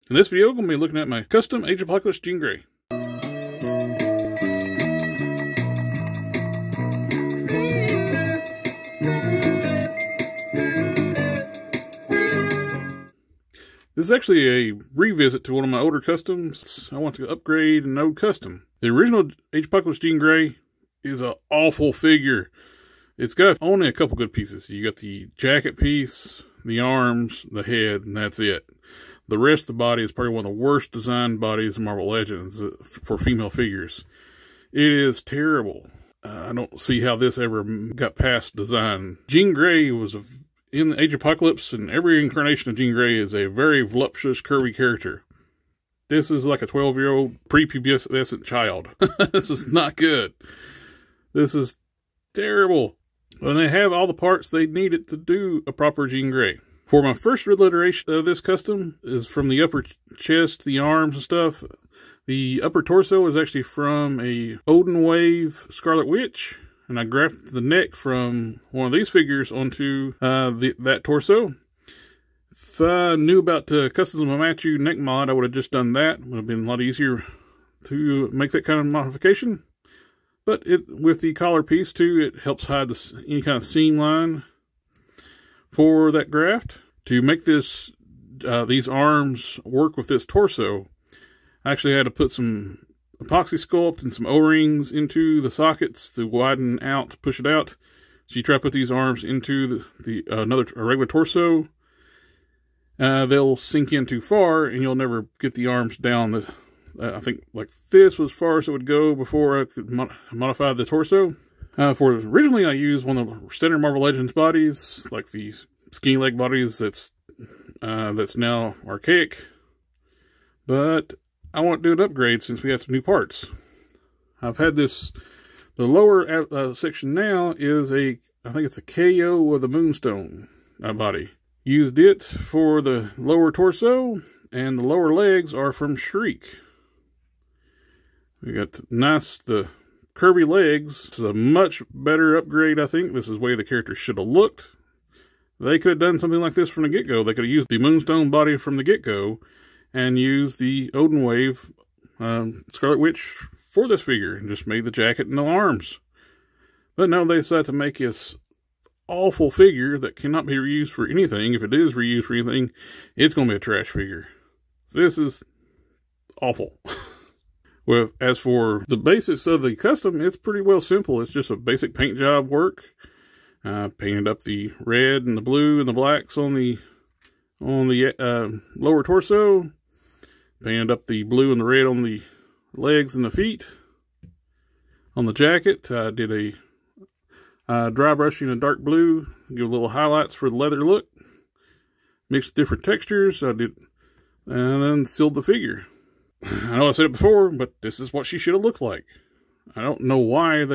In this video, I'm going to be looking at my custom Age of Apocalypse Jean Grey. This is actually a revisit to one of my older customs. I want to upgrade an old custom. The original Age of Apocalypse Jean Grey is an awful figure. It's got only a couple good pieces. You got the jacket piece, the arms, the head, and that's it. The rest of the body is probably one of the worst designed bodies in Marvel Legends for female figures. It is terrible. I don't see how this ever got past design. Jean Grey was in Age of Apocalypse, and every incarnation of Jean Grey is a very voluptuous, curvy character. This is like a 12-year-old prepubescent child. This is not good. This is terrible. And they have all the parts they needed to do a proper Jean Grey. For my first iteration of this custom is from the upper chest, the arms and stuff. The upper torso is actually from a Odin Wave Scarlet Witch. And I grafted the neck from one of these figures onto that torso. If I knew about Custom Machu neck mod, I would have just done that. It would have been a lot easier to make that kind of modification. But with the collar piece too, it helps hide any kind of seam line for that graft. To make these arms work with this torso, I actually had to put some epoxy sculpt and some O-rings into the sockets to widen out, to push it out. So you try to put these arms into a regular torso, they'll sink in too far, and you'll never get the arms down. I think like this was as far as it would go before I could modify the torso. Originally I used one of the standard Marvel Legends bodies, like these skinny leg bodies that's now archaic. But I want to do an upgrade since we have some new parts. I've had the lower section now is I think it's a KO of the Moonstone body. Used it for the lower torso, and the lower legs are from Shriek. We got the curvy legs. This is a much better upgrade, I think. This is the way the character should have looked. They could have done something like this from the get-go. They could have used the Moonstone body from the get-go and used the Odin Wave Scarlet Witch for this figure and just made the jacket and the arms. But no, they decided to make this awful figure that cannot be reused for anything. If it is reused for anything, it's going to be a trash figure. This is awful. Well, as for the basics of the custom, it's pretty well simple. It's just a basic paint job work. Painted up the red and the blue and the blacks on the lower torso. Painted up the blue and the red on the legs and the feet. On the jacket, I did a dry brushing in dark blue, give a little highlights for the leather look. Mixed different textures, and then sealed the figure. I know I said it before, but this is what she should have looked like. I don't know why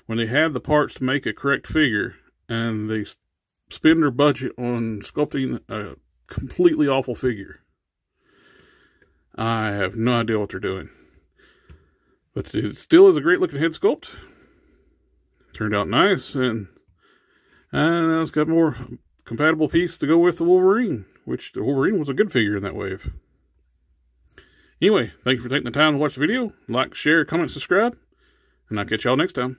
when they had the parts to make a correct figure, and they spend their budget on sculpting a completely awful figure. I have no idea what they're doing. But it still is a great looking head sculpt. Turned out nice, and it's got more compatible piece to go with the Wolverine, which the Wolverine was a good figure in that wave. Anyway, thank you for taking the time to watch the video. Like, share, comment, subscribe, and I'll catch y'all next time.